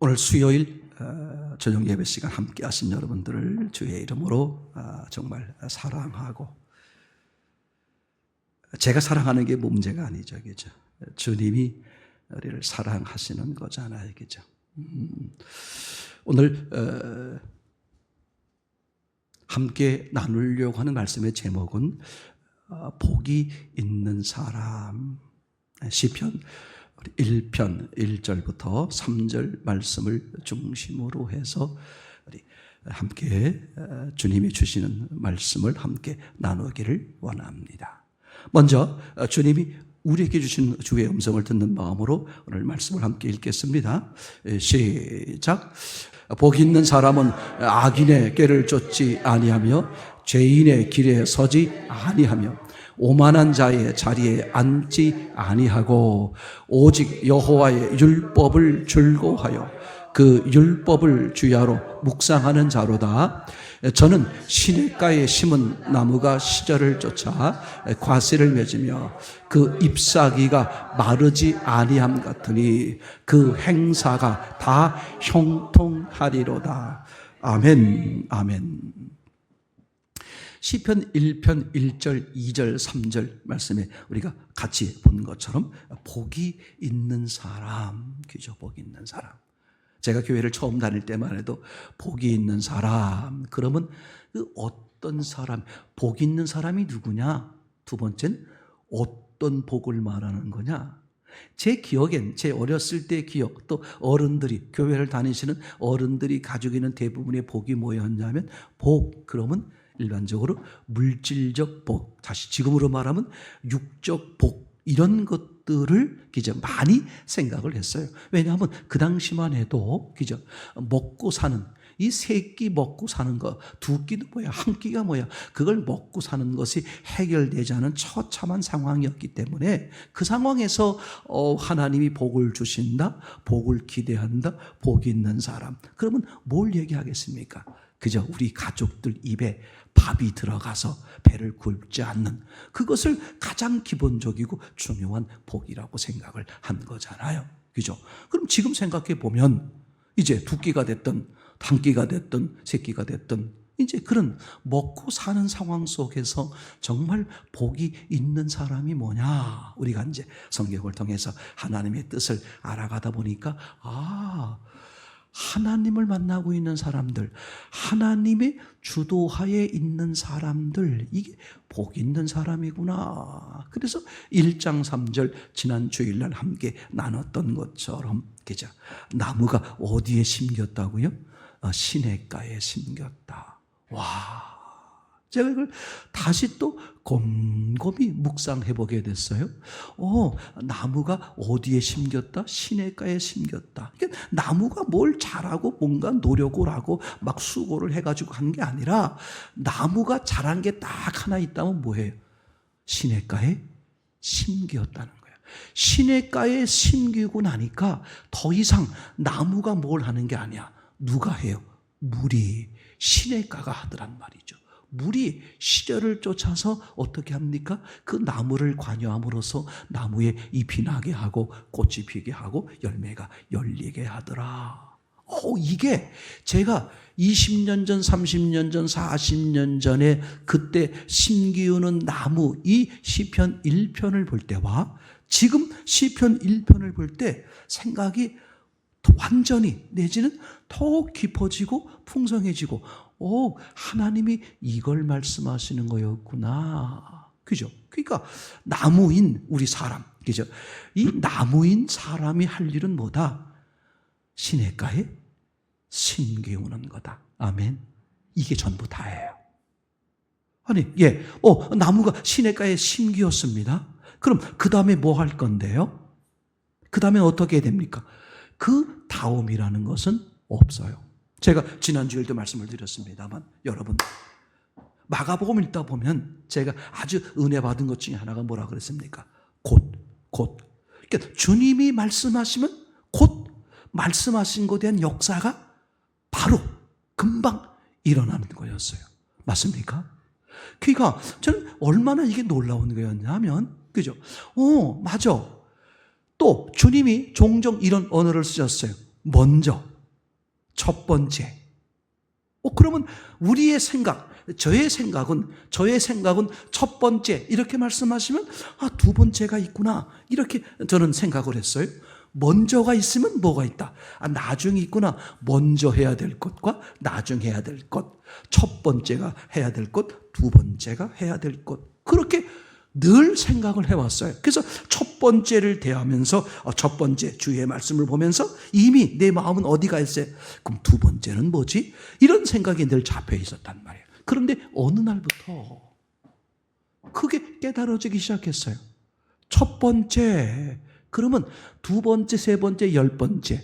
오늘 수요일 저녁 예배 시간 함께 하신 여러분들을 주의 이름으로 정말 사랑하고, 제가 사랑하는 게 문제가 아니죠, 그죠? 주님이 우리를 사랑하시는 거잖아요, 그죠? 오늘 함께 나누려고 하는 말씀의 제목은 복이 있는 사람, 시편 1편 1절부터 3절 말씀을 중심으로 해서 우리 함께 주님이 주시는 말씀을 함께 나누기를 원합니다. 먼저 주님이 우리에게 주신 주의 음성을 듣는 마음으로 오늘 말씀을 함께 읽겠습니다. 시작. 복 있는 사람은 악인의 꾀를 쫓지 아니하며 죄인의 길에 서지 아니하며 오만한 자의 자리에 앉지 아니하고 오직 여호와의 율법을 즐거워하여 그 율법을 주야로 묵상하는 자로다. 저는 시냇가에 심은 나무가 시절을 쫓아 과실을 맺으며 그 잎사귀가 마르지 아니함 같으니 그 행사가 다 형통하리로다. 아멘, 아멘. 시편 1편 1절, 2절, 3절 말씀에 우리가 같이 본 것처럼 복이 있는 사람, 그죠? 복이 있는 사람. 제가 교회를 처음 다닐 때만 해도 복이 있는 사람, 그러면 그 어떤 사람, 복 있는 사람이 누구냐? 두 번째는 어떤 복을 말하는 거냐? 제 기억엔, 제 어렸을 때 기억, 또 어른들이, 교회를 다니시는 어른들이 가지고 있는 대부분의 복이 뭐였냐면, 복, 그러면 일반적으로 물질적 복, 다시 지금으로 말하면 육적 복, 이런 것들을 그저 많이 생각을 했어요. 왜냐하면 그 당시만 해도 그저 먹고 사는, 이 세 끼 먹고 사는 거, 두 끼도 뭐야, 한 끼가 뭐야, 그걸 먹고 사는 것이 해결되지 않은 처참한 상황이었기 때문에 그 상황에서 하나님이 복을 주신다, 복을 기대한다, 복이 있는 사람, 그러면 뭘 얘기하겠습니까? 그저 우리 가족들 입에 밥이 들어가서 배를 굶지 않는, 그것을 가장 기본적이고 중요한 복이라고 생각을 한 거잖아요, 그죠? 그럼 지금 생각해 보면 이제 두 끼가 됐든 한 끼가 됐든 세 끼가 됐든 이제 그런 먹고 사는 상황 속에서 정말 복이 있는 사람이 뭐냐, 우리가 이제 성경을 통해서 하나님의 뜻을 알아가다 보니까 하나님을 만나고 있는 사람들, 하나님의 주도하에 있는 사람들, 이게 복 있는 사람이구나. 그래서 1장 3절 지난 주일날 함께 나눴던 것처럼, 그죠? 나무가 어디에 심겼다고요? 시냇가에 심겼다. 와, 제가 이걸 다시 또 곰곰이 묵상해 보게 됐어요. 나무가 어디에 심겼다? 시냇가에 심겼다. 그러니까 나무가 뭘 잘하고 뭔가 노력을 하고 막 수고를 해가지고 한 게 아니라, 나무가 잘한 게 딱 하나 있다면 뭐예요? 시냇가에 심겼다는 거예요. 시냇가에 심기고 나니까 더 이상 나무가 뭘 하는 게 아니야. 누가 해요? 물이, 시냇가가 하더란 말이죠. 물이 시절을 쫓아서 어떻게 합니까? 그 나무를 관여함으로써 나무에 잎이 나게 하고 꽃이 피게 하고 열매가 열리게 하더라. 이게 제가 20년 전, 30년 전, 40년 전에 그때 심기우는 나무, 이 시편 1편을 볼 때와 지금 시편 1편을 볼 때 생각이 완전히, 내지는 더 깊어지고 풍성해지고, 하나님이 이걸 말씀하시는 거였구나. 그죠? 그러니까 나무인 우리 사람, 그죠? 이 나무인 사람이 할 일은 뭐다? 시냇가에 심기우는 거다. 아멘. 이게 전부 다예요. 아니, 나무가 시냇가에 심기었습니다. 그럼 그 다음에 뭐 할 건데요? 그 다음에 어떻게 됩니까? 그 다음이라는 것은 없어요. 제가 지난주에도 말씀을 드렸습니다만, 여러분, 마가복음 읽다 보면 제가 아주 은혜 받은 것 중에 하나가 뭐라 그랬습니까? 곧. 그러니까 주님이 말씀하시면 곧 말씀하신 것에 대한 역사가 바로 금방 일어나는 거였어요. 맞습니까? 그러니까 저는 얼마나 이게 놀라운 거였냐면, 그죠? 맞아. 또 주님이 종종 이런 언어를 쓰셨어요. 먼저, 첫 번째. 그러면 우리의 생각, 저의 생각은 첫 번째 이렇게 말씀하시면 두 번째가 있구나 이렇게 저는 생각을 했어요. 먼저가 있으면 뭐가 있다? 나중이 있구나. 먼저 해야 될 것과 나중 해야 될 것. 첫 번째가 해야 될 것, 두 번째가 해야 될 것. 그렇게 늘 생각을 해왔어요. 그래서 첫 번째를 대하면서 첫 번째 주의 말씀을 보면서 이미 내 마음은 어디가 있어요? 그럼 두 번째는 뭐지? 이런 생각이 늘 잡혀 있었단 말이에요. 그런데 어느 날부터 그게 깨달아지기 시작했어요. 첫 번째, 그러면 두 번째, 세 번째, 10번째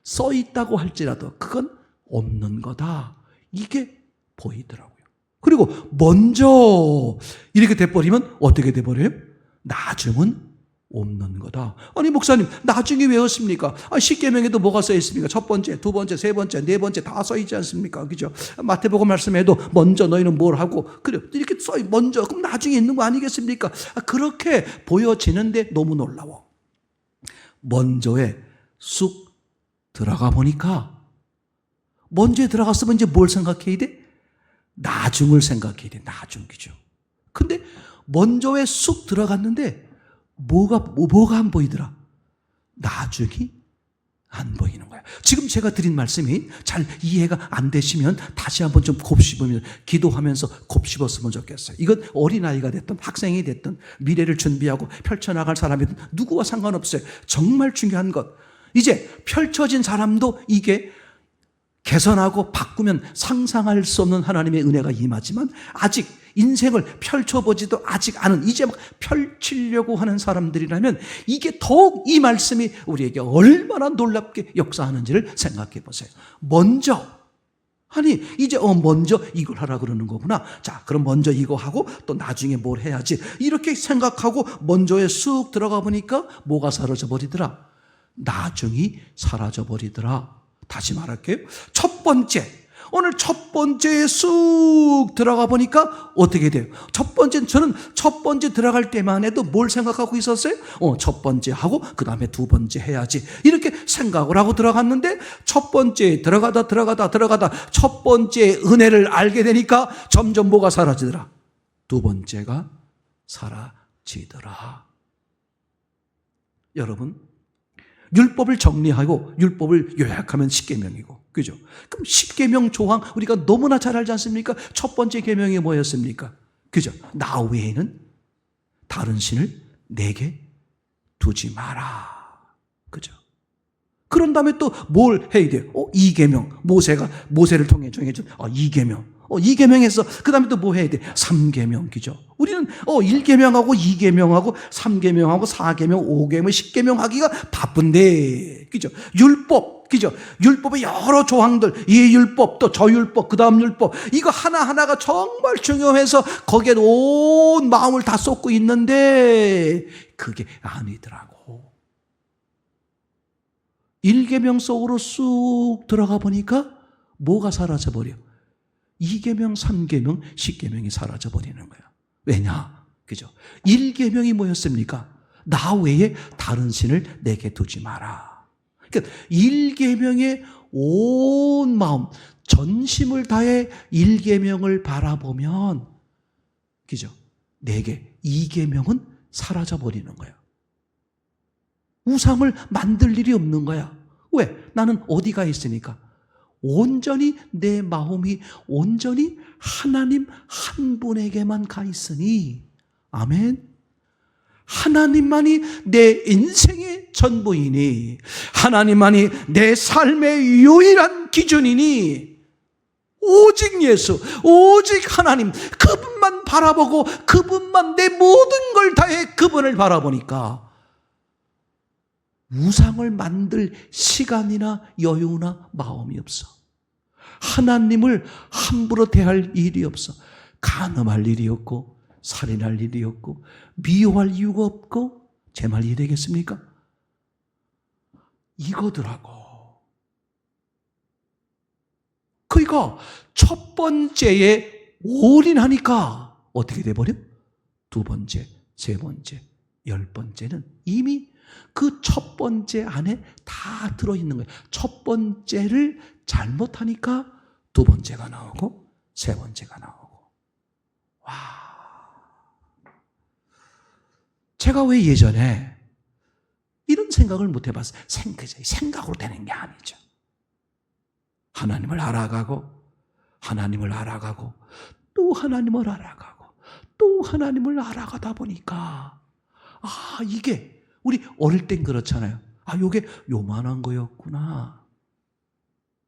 써 있다고 할지라도 그건 없는 거다. 이게 보이더라고요. 그리고 먼저 이렇게 돼버리면 어떻게 돼버려요? 나중은 없는 거다. 아니 목사님 나중에 왜 없습니까? 십계명에도 뭐가 써 있습니까? 첫 번째, 두 번째, 세 번째, 네 번째 다 써 있지 않습니까? 그죠? 마태복음 말씀에도 먼저 너희는 뭘 하고 그래 이렇게 써 먼저 그럼 나중에 있는 거 아니겠습니까? 그렇게 보여지는데 너무 놀라워. 먼저에 쑥 들어가 보니까 먼저에 들어갔으면 이제 뭘 생각해야 돼? 나중을 생각해야 돼. 나중이죠. 근데 먼저에 쑥 들어갔는데 뭐가 안 보이더라? 나중이 안 보이는 거야. 지금 제가 드린 말씀이 잘 이해가 안 되시면 다시 한번 좀 곱씹으면 기도하면서 곱씹었으면 좋겠어요. 이건 어린아이가 됐든 학생이 됐든 미래를 준비하고 펼쳐나갈 사람이든 누구와 상관없어요. 정말 중요한 것. 이제 펼쳐진 사람도 이게 개선하고 바꾸면 상상할 수 없는 하나님의 은혜가 임하지만 아직 인생을 펼쳐보지도 아직 않은 이제 막 펼치려고 하는 사람들이라면 이게 더욱 이 말씀이 우리에게 얼마나 놀랍게 역사하는지를 생각해 보세요. 먼저 아니 이제 먼저 이걸 하라 그러는 거구나. 자 그럼 먼저 이거 하고 또 나중에 뭘 해야지 이렇게 생각하고 먼저에 쑥 들어가 보니까 뭐가 사라져 버리더라? 나중이 사라져 버리더라. 다시 말할게요. 첫 번째, 오늘 첫 번째에 쑥 들어가 보니까 어떻게 돼요? 저는 첫 번째 들어갈 때만 해도 뭘 생각하고 있었어요? 첫 번째 하고 그 다음에 두 번째 해야지 이렇게 생각을 하고 들어갔는데 첫 번째 들어가다 첫 번째 은혜를 알게 되니까 점점 뭐가 사라지더라? 두 번째가 사라지더라. 여러분 율법을 정리하고 율법을 요약하면 십계명이고 그죠? 그럼 십계명 조항 우리가 너무나 잘 알지 않습니까? 첫 번째 계명이 뭐였습니까? 그죠? 나 외에는 다른 신을 내게 두지 마라. 그죠? 그런 다음에 또 뭘 해야 돼요? 이 계명 모세를 통해 정해준 이 계명. 이 계명에서 그 다음에 또 뭐 해야 돼? 3계명, 그죠? 우리는 1계명하고 2계명하고 3계명하고 4계명, 5계명, 10계명 하기가 바쁜데, 그죠? 율법, 그죠? 율법의 여러 조항들, 이 율법, 또 저 율법, 그 다음 율법, 이거 하나하나가 정말 중요해서 거기에 온 마음을 다 쏟고 있는데, 그게 아니더라고. 1계명 속으로 쑥 들어가 보니까 뭐가 사라져버려? 2계명, 3계명, 10계명이 사라져버리는 거예요. 왜냐? 그죠? 1계명이 뭐였습니까? 나 외에 다른 신을 내게 두지 마라. 그러니까 1계명의 온 마음, 전심을 다해 1계명을 바라보면, 그죠? 내게 2계명은 사라져버리는 거예요. 우상을 만들 일이 없는 거야. 왜? 나는 어디가 있으니까? 온전히 내 마음이 온전히 하나님 한 분에게만 가 있으니 아멘. 하나님만이 내 인생의 전부이니 하나님만이 내 삶의 유일한 기준이니 오직 예수, 오직 하나님 그분만 바라보고 그분만 내 모든 걸 다해 그분을 바라보니까 우상을 만들 시간이나 여유나 마음이 없어. 하나님을 함부로 대할 일이 없어. 간음할 일이 없고 살인할 일이 없고 미워할 이유가 없고 제 말 이해되겠습니까? 이거더라고. 그러니까 첫 번째에 올인하니까 어떻게 돼버려? 두 번째, 세 번째, 10번째는 이미 그 첫 번째 안에 다 들어있는 거예요. 첫 번째를 잘못하니까 두 번째가 나오고 세 번째가 나오고. 와. 제가 왜 예전에 이런 생각을 못 해봤어요? 생각으로 되는 게 아니죠. 하나님을 알아가고 하나님을 알아가고 또 하나님을 알아가고 또 하나님을 알아가다 보니까 이게 우리 어릴 땐 그렇잖아요. 요게 요만한 거였구나.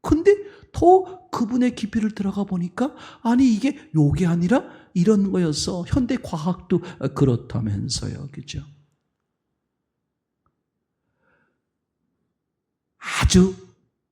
근데 더 그분의 깊이를 들어가 보니까 아니 이게 요게 아니라 이런 거였어. 현대 과학도 그렇다면서요. 그죠? 아주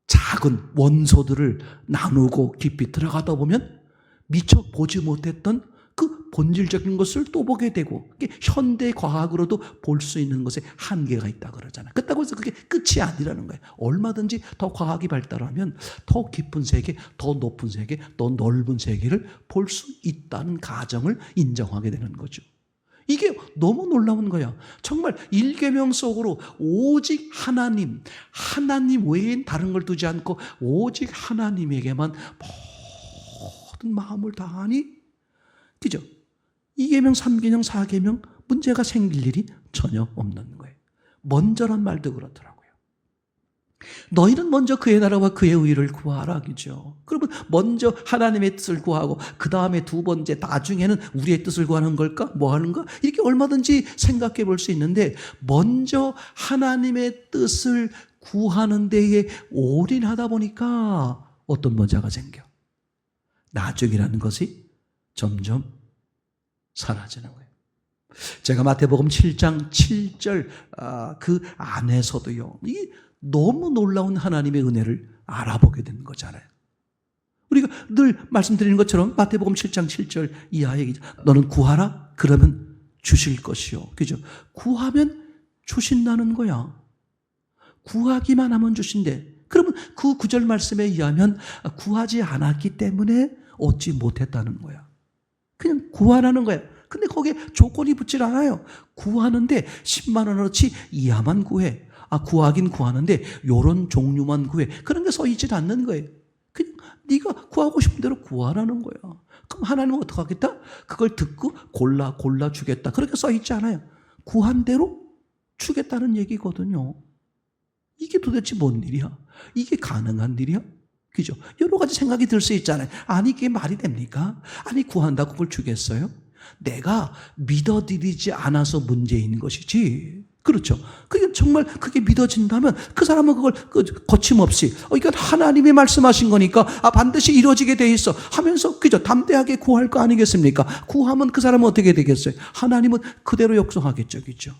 작은 원소들을 나누고 깊이 들어가다 보면 미처 보지 못했던 그 본질적인 것을 또 보게 되고, 현대 과학으로도 볼 수 있는 것에 한계가 있다 그러잖아요. 그렇다고 해서 그게 끝이 아니라는 거예요. 얼마든지 더 과학이 발달하면 더 깊은 세계, 더 높은 세계, 더 넓은 세계를 볼 수 있다는 가정을 인정하게 되는 거죠. 이게 너무 놀라운 거야. 정말 일계명 속으로 오직 하나님 외엔 다른 걸 두지 않고 오직 하나님에게만 모든 마음을 다하니, 그죠? 2계명, 3계명, 4계명 문제가 생길 일이 전혀 없는 거예요. 먼저란 말도 그렇더라고요. 너희는 먼저 그의 나라와 그의 의를 구하라, 그죠? 그러면 먼저 하나님의 뜻을 구하고 그 다음에 두 번째 나중에는 우리의 뜻을 구하는 걸까? 뭐 하는가? 이렇게 얼마든지 생각해 볼 수 있는데, 먼저 하나님의 뜻을 구하는 데에 올인하다 보니까 어떤 문제가 생겨? 나중이라는 것이 점점 사라지는 거예요. 제가 마태복음 7장 7절 그 안에서도요, 이게 너무 놀라운 하나님의 은혜를 알아보게 되는 거잖아요. 우리가 늘 말씀드리는 것처럼 마태복음 7장 7절 이하의 얘기죠. 너는 구하라 그러면 주실 것이요. 그죠? 구하면 주신다는 거야. 구하기만 하면 주신대. 그러면 그 구절 말씀에 의하면 구하지 않았기 때문에 얻지 못했다는 거야. 그냥 구하라는 거야. 근데 거기에 조건이 붙질 않아요. 구하는데 10만 원어치 이하만 구해. 구하긴 구하는데 요런 종류만 구해. 그런 게 써 있질 않는 거예요. 그냥 네가 구하고 싶은 대로 구하라는 거야. 그럼 하나님은 어떻게 하겠다? 그걸 듣고 골라 주겠다. 그렇게 써 있지 않아요. 구한 대로 주겠다는 얘기거든요. 이게 도대체 뭔 일이야? 이게 가능한 일이야? 그죠? 여러 가지 생각이 들 수 있잖아요. 아니 이게 말이 됩니까? 아니 구한다고 그걸 주겠어요? 내가 믿어드리지 않아서 문제인 것이지. 그렇죠? 그게 정말 그게 믿어진다면 그 사람은 그걸 거침없이 이건 하나님이 말씀하신 거니까 반드시 이루어지게 돼 있어 하면서, 그죠? 담대하게 구할 거 아니겠습니까? 구하면 그 사람은 어떻게 되겠어요? 하나님은 그대로 역성하겠죠. 그죠?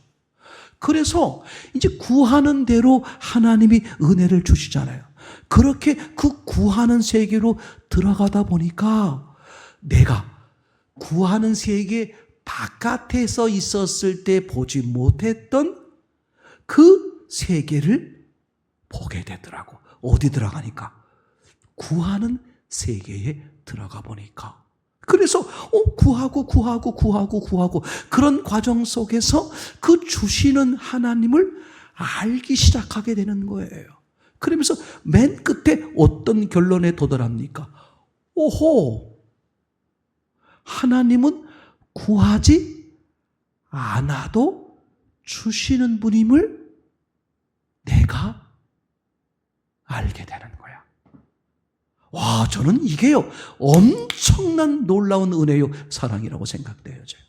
그래서 이제 구하는 대로 하나님이 은혜를 주시잖아요. 그렇게 그 구하는 세계로 들어가다 보니까 내가 구하는 세계 바깥에서 있었을 때 보지 못했던 그 세계를 보게 되더라고. 어디 들어가니까? 구하는 세계에 들어가 보니까. 그래서 구하고 그런 과정 속에서 그 주시는 하나님을 알기 시작하게 되는 거예요. 그러면서 맨 끝에 어떤 결론에 도달합니까? 오호, 하나님은 구하지 않아도 주시는 분임을 내가 알게 되는 거야. 와, 저는 이게요, 엄청난 놀라운 은혜요, 사랑이라고 생각되어져요.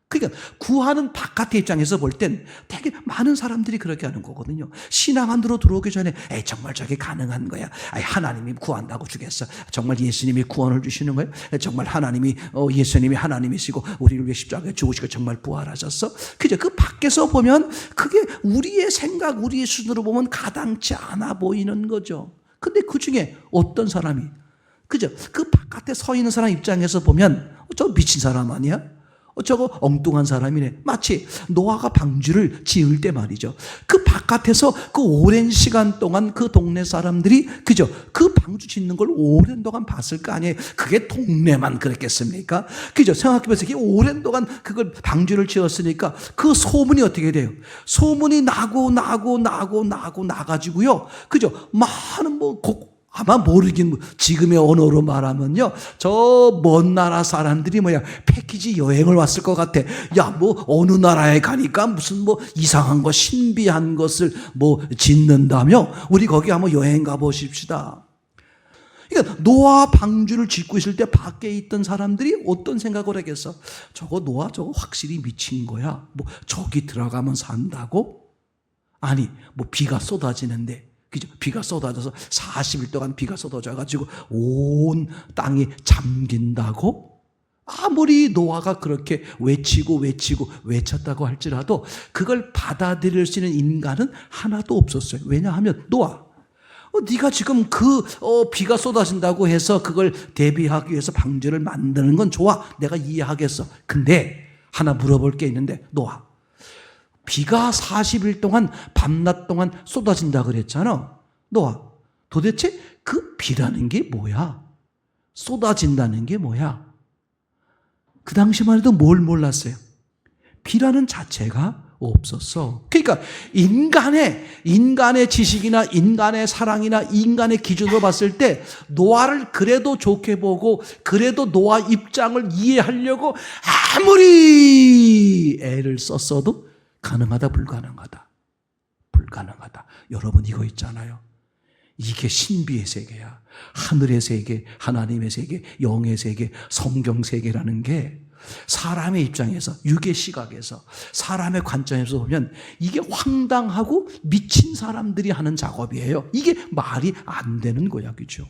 그러니까 구하는 바깥의 입장에서 볼 땐 되게 많은 사람들이 그렇게 하는 거거든요. 신앙 안으로 들어오기 전에 정말 저게 가능한 거야. 하나님이 구한다고 주겠어. 정말 예수님이 구원을 주시는 거야. 정말 하나님이 예수님이 하나님이시고 우리를 위해 십자가에 죽으시고 정말 부활하셨어. 그죠? 그 밖에서 보면 그게 우리의 생각, 우리의 수준으로 보면 가당치 않아 보이는 거죠. 근데 그 중에 어떤 사람이, 그죠? 그 바깥에 서 있는 사람 입장에서 보면 저 미친 사람 아니야? 저거 엉뚱한 사람이네. 마치 노아가 방주를 지을 때 말이죠. 그 바깥에서 그 오랜 시간 동안 그 동네 사람들이 그죠? 그 방주 짓는 걸 오랜 동안 봤을 거 아니에요. 그게 동네만 그랬겠습니까? 그죠? 생각해보세요. 오랜 동안 그걸 방주를 지었으니까 그 소문이 어떻게 돼요? 소문이 나가지고요. 그죠? 많은 아마 모르긴, 지금의 언어로 말하면요, 저 먼 나라 사람들이 패키지 여행을 왔을 것 같아. 야, 어느 나라에 가니까 무슨 이상한 거, 신비한 것을 짓는다며? 우리 거기 한번 여행 가보십시다. 그러니까 노아 방주를 짓고 있을 때 밖에 있던 사람들이 어떤 생각을 하겠어? 저거 노아 저거 확실히 미친 거야. 저기 들어가면 산다고? 아니, 비가 쏟아지는데, 그죠? 비가 쏟아져서 40일 동안 비가 쏟아져가지고 온 땅이 잠긴다고? 아무리 노아가 그렇게 외쳤다고 할지라도 그걸 받아들일 수 있는 인간은 하나도 없었어요. 왜냐하면 노아, 네가 지금 비가 쏟아진다고 해서 그걸 대비하기 위해서 방주를 만드는 건 좋아. 내가 이해하겠어. 근데 하나 물어볼 게 있는데, 노아, 비가 40일 동안 밤낮 동안 쏟아진다 그랬잖아. 노아, 도대체 그 비라는 게 뭐야? 쏟아진다는 게 뭐야? 그 당시만 해도 뭘 몰랐어요? 비라는 자체가 없었어. 그러니까 인간의 지식이나 인간의 사랑이나 인간의 기준으로 봤을 때 노아를 그래도 좋게 보고 그래도 노아 입장을 이해하려고 아무리 애를 썼어도 가능하다, 불가능하다? 불가능하다. 여러분, 이거 있잖아요. 이게 신비의 세계야. 하늘의 세계, 하나님의 세계, 영의 세계, 성경 세계라는 게 사람의 입장에서, 육의 시각에서, 사람의 관점에서 보면 이게 황당하고 미친 사람들이 하는 작업이에요. 이게 말이 안 되는 거야, 그죠?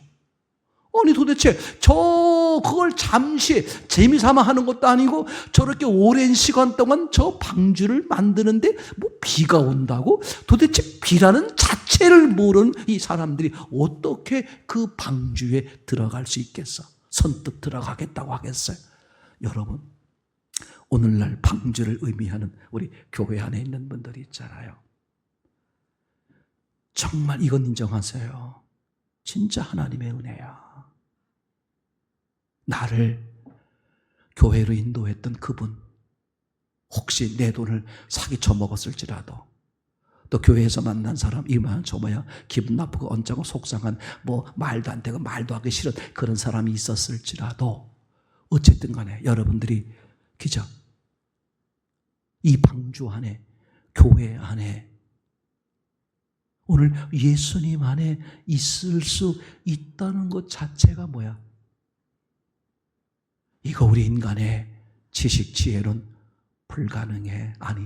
아니 도대체 그걸 잠시 재미삼아 하는 것도 아니고 저렇게 오랜 시간 동안 저 방주를 만드는데 비가 온다고? 도대체 비라는 자체를 모르는 이 사람들이 어떻게 그 방주에 들어갈 수 있겠어? 선뜻 들어가겠다고 하겠어요? 여러분, 오늘날 방주를 의미하는 우리 교회 안에 있는 분들이 있잖아요. 정말 이건 인정하세요. 진짜 하나님의 은혜야. 나를 교회로 인도했던 그분, 혹시 내 돈을 사기쳐 먹었을지라도, 또 교회에서 만난 사람, 이만 저뭐야 기분 나쁘고 언짢고 속상한 말도 안 되고 말도 하기 싫은 그런 사람이 있었을지라도 어쨌든 간에 여러분들이 그저 이 방주 안에, 교회 안에 오늘 예수님 안에 있을 수 있다는 것 자체가 뭐야? 이거 우리 인간의 지식, 지혜로는 불가능해. 아니,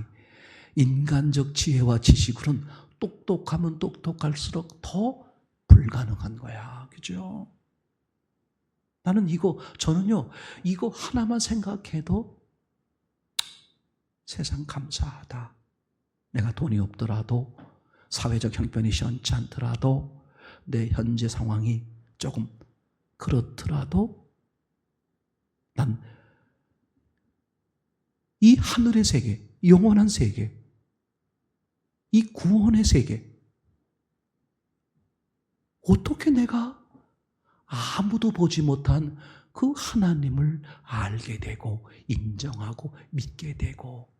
인간적 지혜와 지식으로는 똑똑하면 똑똑할수록 더 불가능한 거야. 그죠? 저는요, 이거 하나만 생각해도 세상 감사하다. 내가 돈이 없더라도, 사회적 형편이 시원치 않더라도, 내 현재 상황이 조금 그렇더라도 난 이 하늘의 세계, 영원한 세계, 이 구원의 세계, 어떻게 내가 아무도 보지 못한 그 하나님을 알게 되고 인정하고 믿게 되고.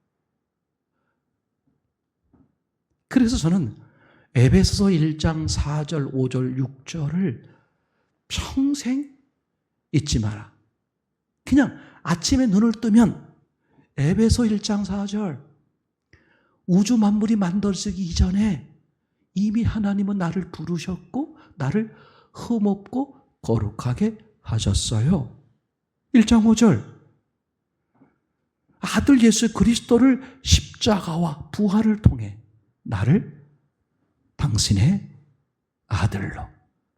그래서 저는 에베소서 1장 4절, 5절, 6절을 평생 잊지 마라. 그냥 아침에 눈을 뜨면 에베소 1장 4절, 우주 만물이 만들어지기 이전에 이미 하나님은 나를 부르셨고 나를 흠없고 거룩하게 하셨어요. 1장 5절, 아들 예수 그리스도를 십자가와 부활을 통해 나를 당신의 아들로,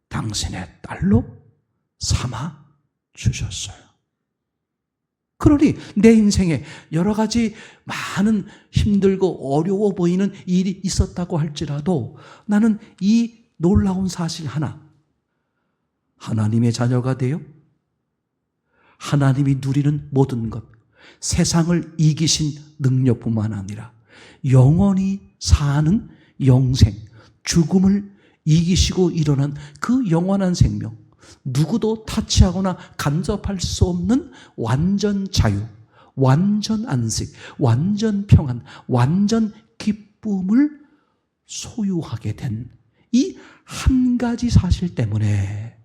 당신의 딸로 삼아 주셨어요. 그러니 내 인생에 여러 가지 많은 힘들고 어려워 보이는 일이 있었다고 할지라도 나는 이 놀라운 사실 하나, 하나님의 자녀가 되어 하나님이 누리는 모든 것, 세상을 이기신 능력뿐만 아니라 영원히 사는 영생, 죽음을 이기시고 일어난 그 영원한 생명, 누구도 타치하거나 간섭할 수 없는 완전 자유, 완전 안식, 완전 평안, 완전 기쁨을 소유하게 된 이 한 가지 사실 때문에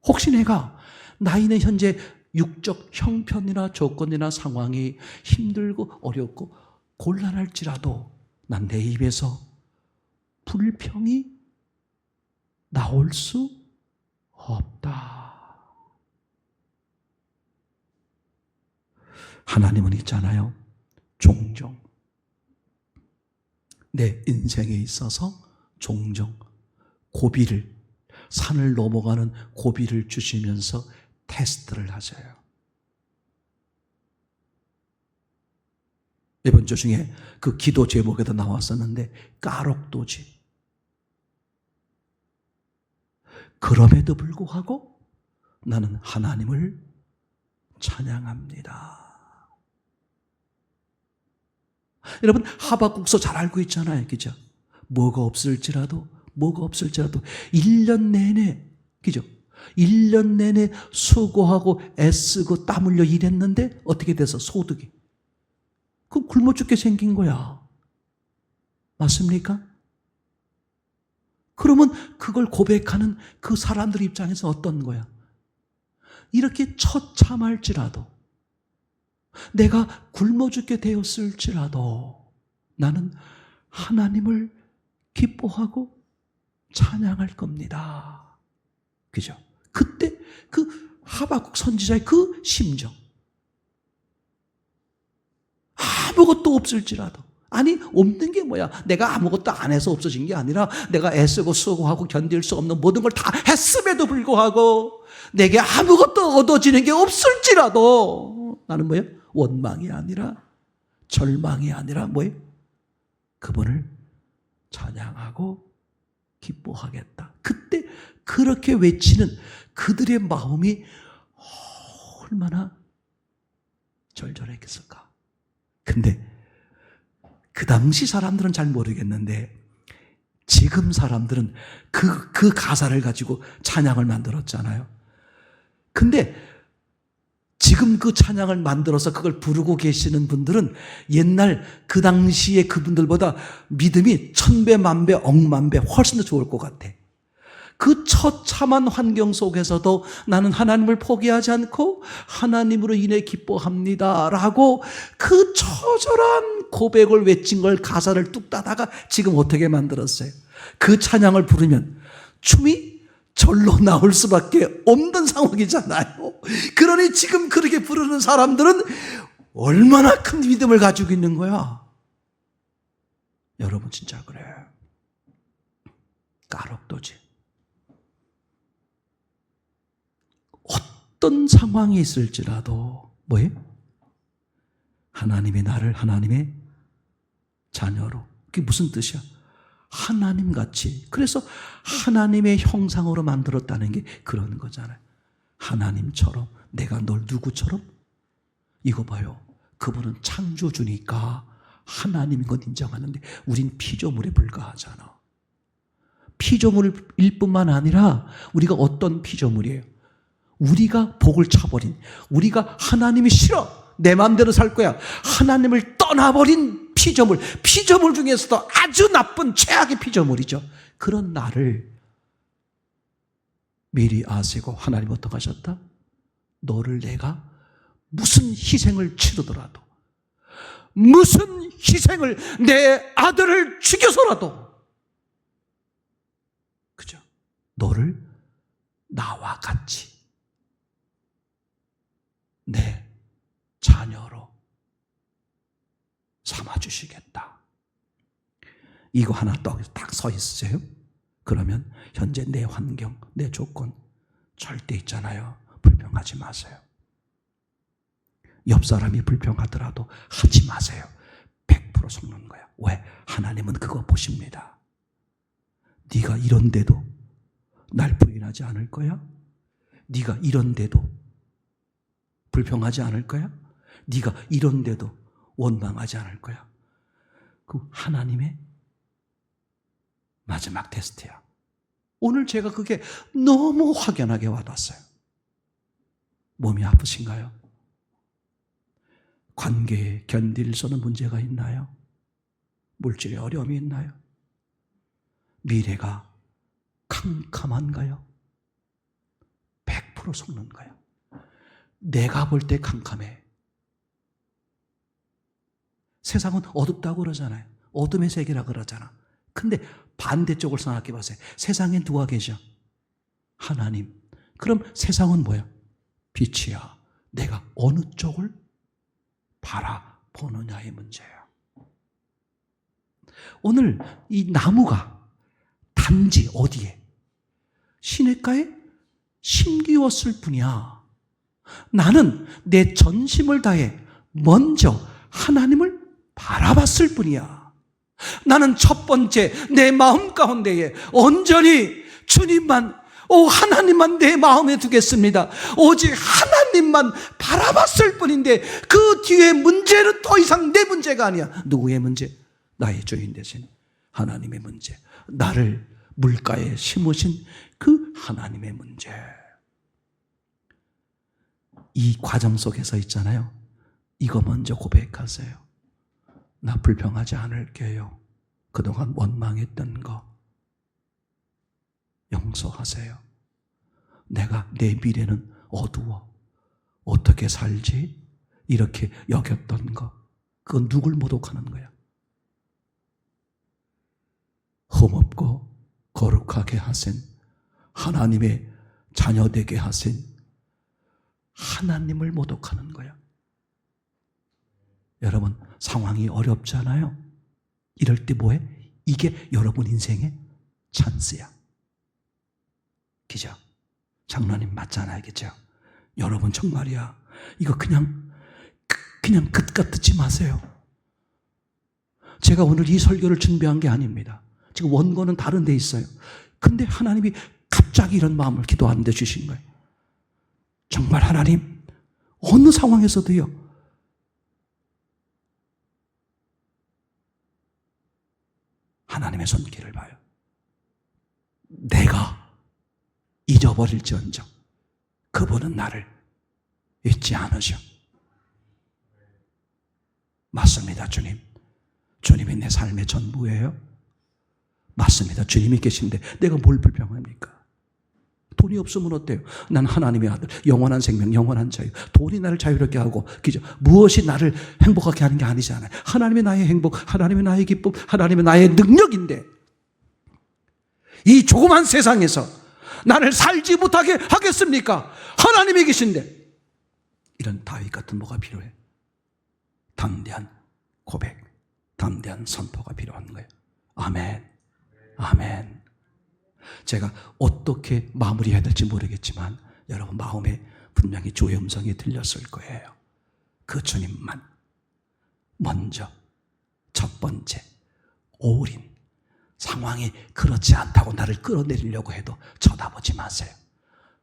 혹시 내가 나이는 현재 육적 형편이나 조건이나 상황이 힘들고 어렵고 곤란할지라도 난 내 입에서 불평이 나올 수 없다. 하나님은 있잖아요. 종종 내 인생에 있어서 종종 고비를, 산을 넘어가는 고비를 주시면서 테스트를 하세요. 이번 주 중에 그 기도 제목에도 나왔었는데 까록도지. 그럼에도 불구하고 나는 하나님을 찬양합니다. 여러분 하박국서 잘 알고 있잖아요. 그죠? 뭐가 없을지라도 1년 내내, 그죠? 1년 내내 수고하고 애쓰고 땀 흘려 일했는데 어떻게 돼서 소득이 그 굶어 죽게 생긴 거야. 맞습니까? 그러면 그걸 고백하는 그 사람들 입장에서 어떤 거야? 이렇게 처참할지라도, 내가 굶어 죽게 되었을지라도 나는 하나님을 기뻐하고 찬양할 겁니다. 그죠? 그때 그 하박국 선지자의 그 심정, 아무것도 없을지라도, 아니 없는 게 뭐야? 내가 아무것도 안 해서 없어진 게 아니라 내가 애쓰고 수고하고 견딜 수 없는 모든 걸 다 했음에도 불구하고 내게 아무것도 얻어지는 게 없을지라도 나는 뭐예요? 원망이 아니라 절망이 아니라 뭐예요? 그분을 찬양하고 기뻐하겠다. 그때 그렇게 외치는 그들의 마음이 얼마나 절절했겠을까. 근데 그 당시 사람들은 잘 모르겠는데 지금 사람들은 그 가사를 가지고 찬양을 만들었잖아요. 근데 지금 그 찬양을 만들어서 그걸 부르고 계시는 분들은 옛날 그 당시에 그분들보다 믿음이 1000배, 만배, 억만배 훨씬 더 좋을 것 같아. 그 처참한 환경 속에서도 나는 하나님을 포기하지 않고 하나님으로 인해 기뻐합니다 라고 그 처절한 고백을 외친 걸 가사를 뚝 따다가 지금 어떻게 만들었어요? 그 찬양을 부르면 춤이 절로 나올 수밖에 없는 상황이잖아요. 그러니 지금 그렇게 부르는 사람들은 얼마나 큰 믿음을 가지고 있는 거야. 여러분 진짜 그래. 까록도지. 어떤 상황이 있을지라도 뭐예요? 하나님이 나를 하나님의 자녀로. 그게 무슨 뜻이야? 하나님같이. 그래서 하나님의 형상으로 만들었다는 게 그런 거잖아요. 하나님처럼. 내가 널 누구처럼? 이거 봐요. 그분은 창조주니까 하나님인 건 인정하는데 우린 피조물에 불과하잖아. 피조물일 뿐만 아니라 우리가 어떤 피조물이에요? 우리가 복을 차버린, 우리가 하나님이 싫어, 내 마음대로 살 거야, 하나님을 떠나버린 피조물, 피조물 중에서도 아주 나쁜 최악의 피조물이죠. 그런 나를 미리 아시고 하나님 어떻게 하셨다? 너를 내가 무슨 희생을 치르더라도, 무슨 희생을, 내 아들을 죽여서라도, 그죠? 너를 나와 같이 내 자녀로 삼아주시겠다. 이거 하나 딱 서 있으세요? 그러면 현재 내 환경, 내 조건 절대 있잖아요. 불평하지 마세요. 옆 사람이 불평하더라도 하지 마세요. 100% 속는 거야. 왜? 하나님은 그거 보십니다. 네가 이런데도 날 부인하지 않을 거야? 네가 이런데도 불평하지 않을 거야? 네가 이런데도 원망하지 않을 거야. 그 하나님의 마지막 테스트야. 오늘 제가 그게 너무 확연하게 와닿았어요. 몸이 아프신가요? 관계에 견딜 수 없는 문제가 있나요? 물질에 어려움이 있나요? 미래가 캄캄한가요? 100% 속는가요? 내가 볼 때 캄캄해. 세상은 어둡다고 그러잖아요. 어둠의 세계라 그러잖아. 근데 반대쪽을 생각해 보세요. 세상에 누가 계셔? 하나님. 그럼 세상은 뭐야? 빛이야. 내가 어느 쪽을 바라보느냐의 문제야. 오늘 이 나무가 단지 어디에? 시냇가에 심기웠을 뿐이야. 나는 내 전심을 다해 먼저 하나님을 바라봤을 뿐이야. 나는 첫 번째 내 마음 가운데에 온전히 주님만, 하나님만 내 마음에 두겠습니다. 오직 하나님만 바라봤을 뿐인데 그 뒤에 문제는 더 이상 내 문제가 아니야. 누구의 문제? 나의 주인 되신 하나님의 문제. 나를 물가에 심으신 그 하나님의 문제. 이 과정 속에서 있잖아요. 이거 먼저 고백하세요. 나 불평하지 않을게요. 그동안 원망했던 거 용서하세요. 내가 내 미래는 어두워. 어떻게 살지? 이렇게 여겼던 거. 그건 누굴 모독하는 거야? 흠없고 거룩하게 하신 하나님의 자녀되게 하신 하나님을 모독하는 거야. 여러분, 상황이 어렵잖아요. 이럴 때 뭐해? 이게 여러분 인생의 찬스야. 그죠? 장로님 맞잖아요. 그죠? 여러분 정말이야. 이거 그냥 그깟 듣지 마세요. 제가 오늘 이 설교를 준비한 게 아닙니다. 지금 원고는 다른 데 있어요. 근데 하나님이 갑자기 이런 마음을 기도하는데 주신 거예요. 정말 하나님, 어느 상황에서도요, 하나님의 손길을 봐요. 내가 잊어버릴지언정 그분은 나를 잊지 않으셔. 맞습니다, 주님. 주님이 내 삶의 전부예요. 맞습니다. 주님이 계신데 내가 뭘 불평합니까? 돈이 없으면 어때요? 난 하나님의 아들, 영원한 생명, 영원한 자유. 돈이 나를 자유롭게 하고, 그죠? 무엇이 나를 행복하게 하는 게 아니잖아요. 하나님이 나의 행복, 하나님이 나의 기쁨, 하나님이 나의 능력인데, 이 조그만 세상에서 나를 살지 못하게 하겠습니까? 하나님이 계신데. 이런 다윗 같은 뭐가 필요해? 담대한 고백, 담대한 선포가 필요한 거예요. 아멘. 아멘. 제가 어떻게 마무리해야 될지 모르겠지만 여러분 마음에 분명히 주의 음성이 들렸을 거예요. 그 주님만 먼저 첫 번째 올인. 상황이 그렇지 않다고 나를 끌어내리려고 해도 쳐다보지 마세요.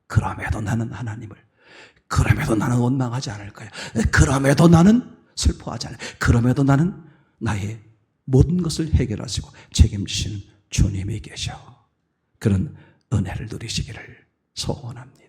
그럼에도 나는 하나님을, 그럼에도 나는 원망하지 않을 거야. 그럼에도 나는 슬퍼하지 않을 거야. 그럼에도 나는 나의 모든 것을 해결하시고 책임지시는 주님이 계셔. 그런 은혜를 누리시기를 소원합니다.